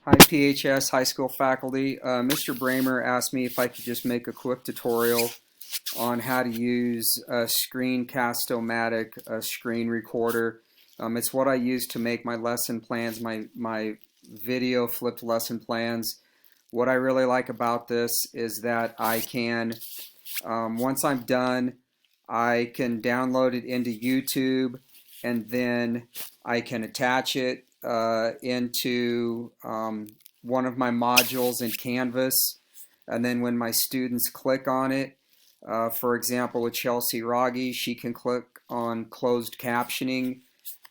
Hi PHS high school faculty. Mr. Bramer asked me if I could just make a quick tutorial on how to use a Screencasto-matic screen recorder. It's what I use to make my lesson plans, my video flipped lesson plans. What I really like about this is that I can, once I'm done, I can download it into YouTube, and then I can attach it into one of my modules in Canvas, and then when my students click on it, for example with Chelsea Rogge, she can click on closed captioning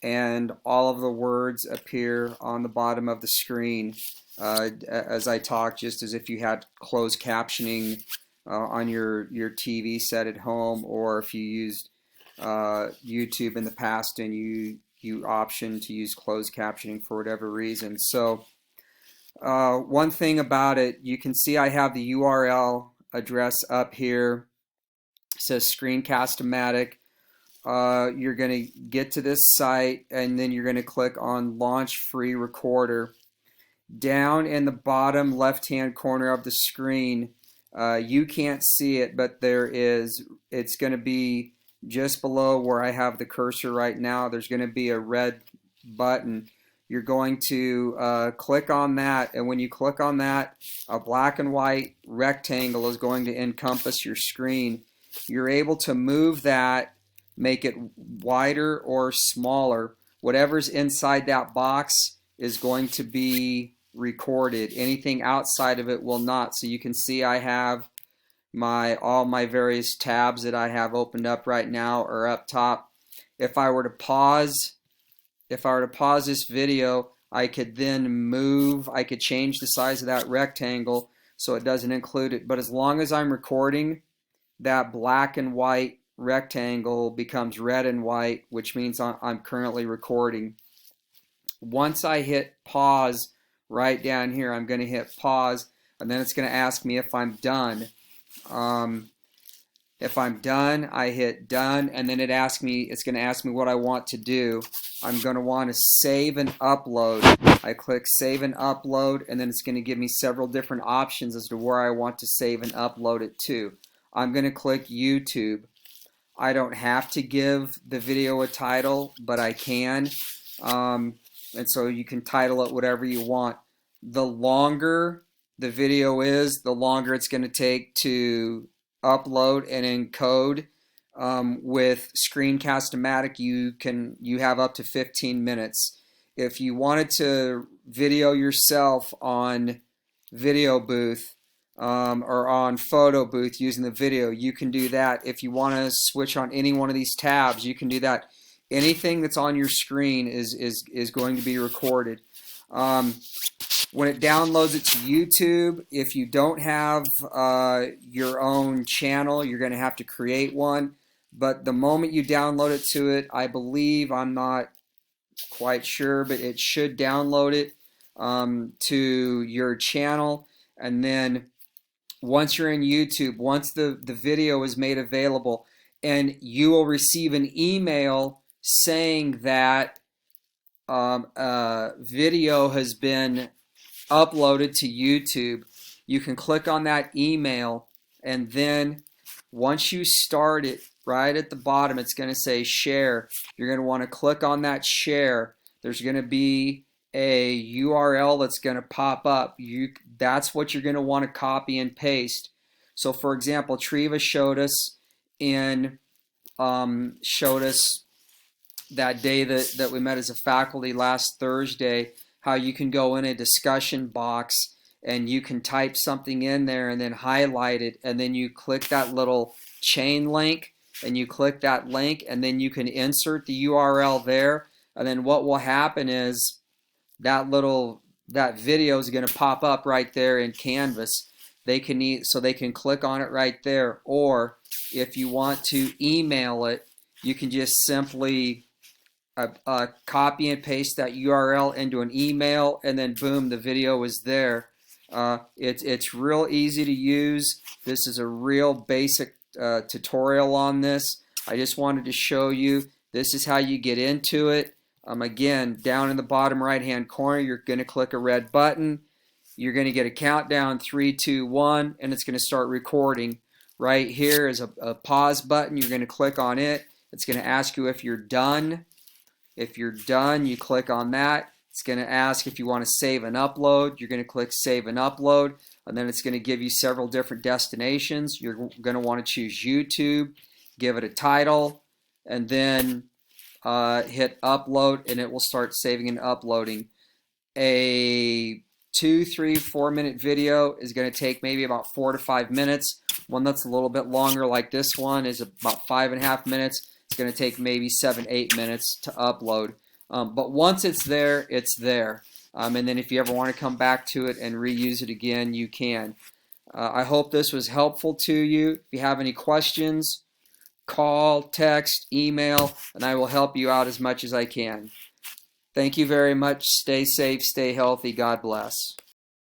and all of the words appear on the bottom of the screen as I talk, just as if you had closed captioning on your TV set at home, or if you used YouTube in the past and you option to use closed captioning for whatever reason. So one thing about it, you can see I have the URL address up here. It says Screencast-o-matic. You're going to get to this site, and then you're going to click on Launch Free Recorder. Down in the bottom left-hand corner of the screen, you can't see it, but there is. It's going to be just below where I have the cursor right now. There's going to be a red button. You're going to click on that, and when you click on that, a black and white rectangle is going to encompass your screen. You're able to move that, make it wider or smaller. Whatever's inside that box is going to be recorded. Anything outside of it will not. So you can see I have all my various tabs that I have opened up right now are up top. If I were to pause this video, I could then move, I could change the size of that rectangle so it doesn't include it. But as long as I'm recording, that black and white rectangle becomes red and white, which means I'm currently recording. Once I hit pause right down here, I'm going to hit pause, and then it's going to ask me if I'm done. If I'm done, I hit done, and then it's going to ask me what I want to do. I'm going to want to save and upload. I click save and upload, and then it's going to give me several different options as to where I want to save and upload it to. I'm going to click YouTube. I don't have to give the video a title, but I can. And so you can title it whatever you want. The longer the video is, the longer it's going to take to upload and encode. With Screencast-o-matic, you have up to 15 minutes. If you wanted to video yourself on Video Booth or on Photo Booth using the video, you can do that. If you want to switch on any one of these tabs, you can do that. Anything that's on your screen is going to be recorded. When it downloads it to YouTube, if you don't have your own channel, you're going to have to create one. But the moment you download it to it, I believe, I'm not quite sure, but it should download it to your channel. And then once you're in YouTube, once the video is made available, and you will receive an email saying that video has been uploaded to YouTube, you can click on that email, and then once you start it, right at the bottom it's going to say share. You're going to want to click on that share. There's going to be a URL that's going to pop up. That's what you're going to want to copy and paste. So for example, Treva showed us that day that we met as a faculty last Thursday, how you can go in a discussion box and you can type something in there and then highlight it, and then you click that little chain link, and you click that link, and then you can insert the URL there, and then what will happen is that video is going to pop up right there in Canvas. They can click on it right there, or if you want to email it, you can just simply copy and paste that URL into an email, and then boom, the video is there. It's real easy to use. This is a real basic tutorial on this. I just wanted to show you this is how you get into it. Again, down in the bottom right hand corner, you're going to click a red button. You're going to get a countdown, 3, 2, 1, and it's going to start recording. Right here is a pause button. You're going to click on it. It's going to ask you if you're done. If you're done, you click on that. It's going to ask if you want to save and upload. You're going to click save and upload, and then it's going to give you several different destinations. You're going to want to choose YouTube, give it a title, and then hit upload, and it will start saving and uploading. A 2, 3, 4 minute video is going to take maybe about 4 to 5 minutes. One that's a little bit longer, like this one, is about 5.5 minutes. It's going to take maybe 7, 8 minutes to upload. But once it's there, it's there. And then if you ever want to come back to it and reuse it again, you can. I hope this was helpful to you. If you have any questions, call, text, email, and I will help you out as much as I can. Thank you very much. Stay safe, stay healthy. God bless.